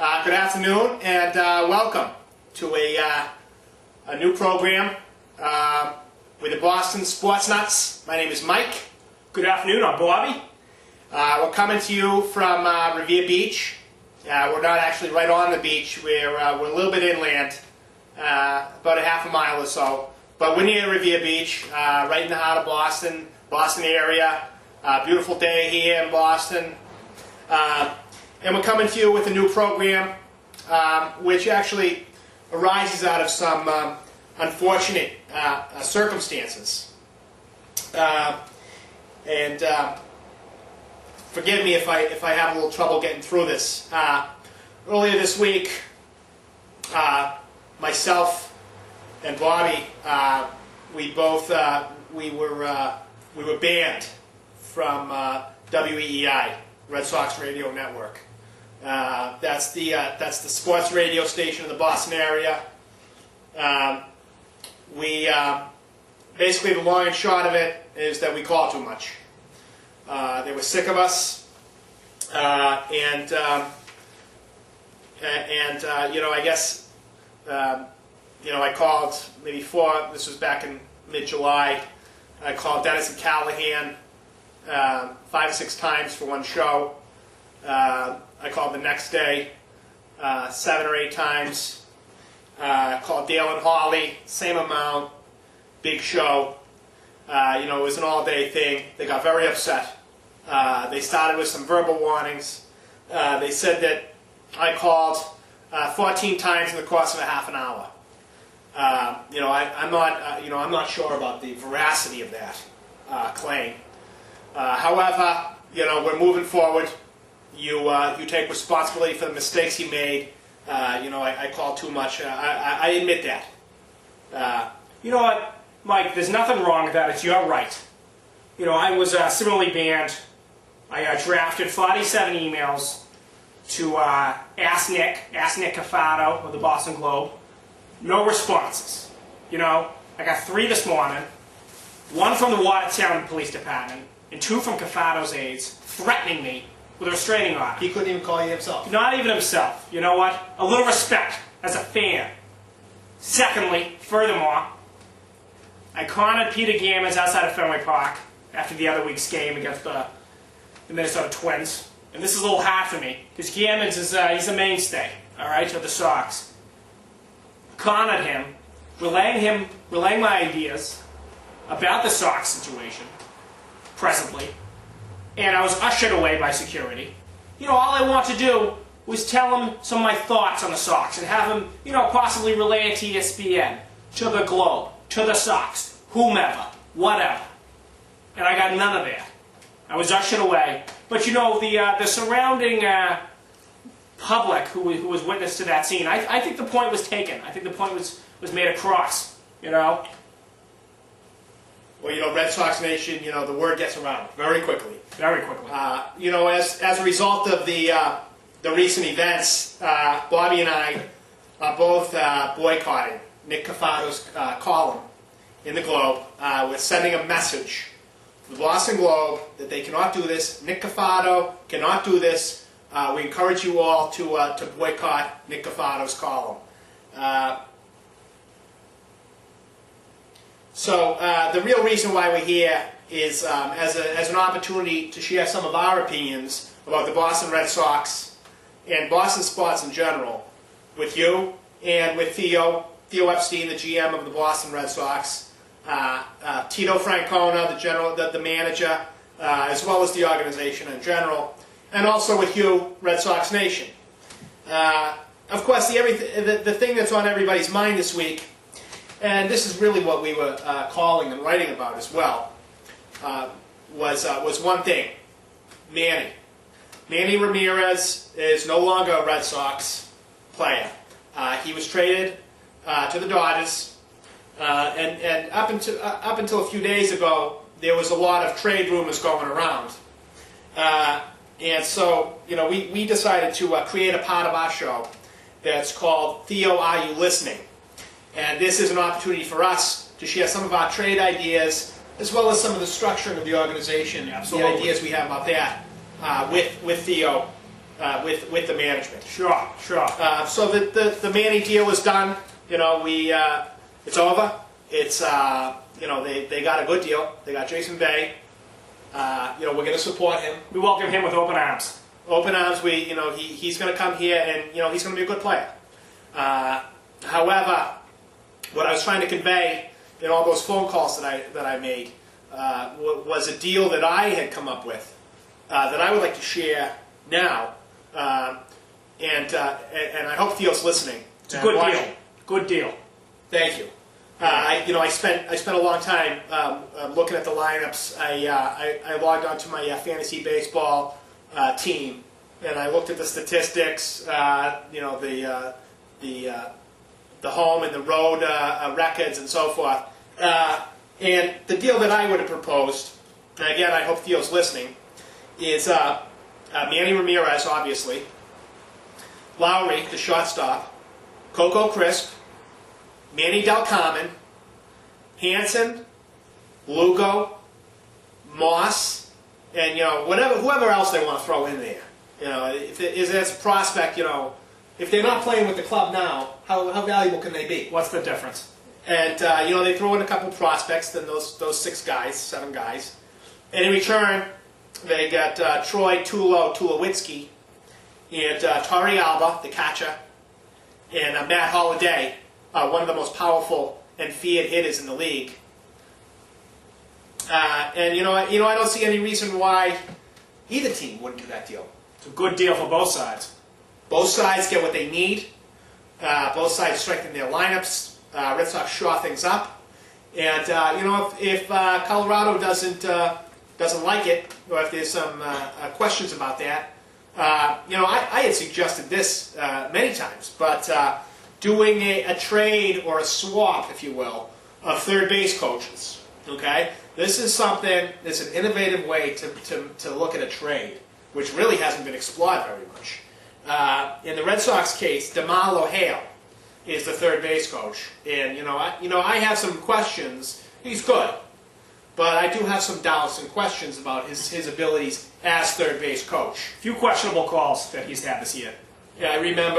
Good afternoon and welcome to a new program with the Boston Sports Nuts. My name is Mike. Good afternoon, I'm Bobby. We're coming to you from Revere Beach. We're not actually right on the beach. We're a little bit inland, about a half a mile or so. But we're near Revere Beach, right in the heart of Boston, Boston area. Beautiful day here in Boston. And we're coming to you with a new program which actually arises out of some unfortunate circumstances. And forgive me if I have a little trouble getting through this. Earlier this week, myself and Bobby, we were banned from WEEI, Red Sox Radio Network. That's the sports radio station in the Boston area. Basically the long and short of it is that we call too much. They were sick of us, and I guess I called maybe this was back in mid-July. I called Dennis and Callahan 5 or 6 times for one show. I called the next day 7 or 8 times. Called Dale and Holly, same amount, big show. It was an all-day thing. They got very upset. They started with some verbal warnings. They said that I called 14 times in the course of a half an hour. I'm not sure about the veracity of that claim. However, we're moving forward. You take responsibility for the mistakes you made. I called too much. I admit that. You know what, Mike, there's nothing wrong with that. It's your right. I was similarly banned. I drafted 47 emails to Ask Nick Cafato of the Boston Globe. No responses. I got 3 this morning, 1 from the Watertown Police Department, and 2 from Cafato's aides, threatening me with a restraining order. He couldn't even call you himself. Not even himself. You know what? A little respect as a fan. Secondly, furthermore, I cornered Peter Gammons outside of Fenway Park after the other week's game against the Minnesota Twins. And this is a little hard for me, because Gammons is he's a mainstay, all right, of the Sox. Cornered him, relaying my ideas about the Sox situation, presently, and I was ushered away by security. All I want to do was tell him some of my thoughts on the Sox and have him, possibly relay it to ESPN, to the Globe, to the Sox, whomever, whatever. And I got none of that. I was ushered away. But the surrounding public who was witness to that scene, I think the point was taken. I think the point was made across, Well, Red Sox Nation, the word gets around very quickly. Very quickly. As a result of the recent events, Bobby and I are both boycotting Nick Cafato's column in the Globe. We're sending a message to the Boston Globe that they cannot do this. Nick Cafato cannot do this. We encourage you all to boycott Nick Cafato's column. So the real reason why we're here is as an opportunity to share some of our opinions about the Boston Red Sox and Boston sports in general with you and with Theo Epstein, the GM of the Boston Red Sox, Tito Francona, the manager, as well as the organization in general, and also with you, Red Sox Nation. Of course, the thing that's on everybody's mind this week, and this is really what we were calling and writing about as well, was one thing: Manny Ramirez is no longer a Red Sox player. He was traded to the Dodgers, and up until a few days ago, there was a lot of trade rumors going around. And so, we decided to create a part of our show that's called Theo, Are You Listening? And this is an opportunity for us to share some of our trade ideas, as well as some of the structuring of the organization, the ideas we have about that, with Theo with the management. Sure, sure. So the Manny deal is done. You know, it's over. It's you know, they got a good deal. They got Jason Bay. You know, we're going to support him. We welcome him with open arms. Open arms. You know, he's going to come here, and you know, he's going to be a good player. However, what I was trying to convey in all those phone calls that I made was a deal that I had come up with that I would like to share now, and I hope Theo's listening. It's a good deal. Good deal. Thank you. You know, I spent a long time looking at the lineups. I logged onto my fantasy baseball team, and I looked at the statistics. You know, the home and the road records and so forth. And the deal that I would have proposed, and again, I hope Theo's listening, is Manny Ramirez, obviously, Lowry, the shortstop, Coco Crisp, Manny Del Carmen, Hanson, Lugo, Moss, and you know, whoever else they want to throw in there. You know, if there's a prospect, you know, if they're not playing with the club now, how valuable can they be? What's the difference? And you know, they throw in a couple prospects, then those 7 guys, and in return, they got Troy Tulowitzki and Torrey Alba, the catcher, and Matt Holliday, one of the most powerful and feared hitters in the league. And you know, I don't see any reason why either team wouldn't do that deal. It's a good deal for both sides. Both sides get what they need. Both sides strengthen their lineups. Red Sox shore things up. And you know, if Colorado doesn't like it, or if there's some questions about that, you know, I had suggested this many times, but doing a trade or a swap, if you will, of third base coaches. Okay, this is something that's an innovative way to look at a trade, which really hasn't been explored very much. In the Red Sox case, DeMarlo Hale is the third base coach, and you know, I have some questions. He's good, but I do have some doubts and questions about his abilities as third base coach. A few questionable calls that he's had this year. Yeah, I remember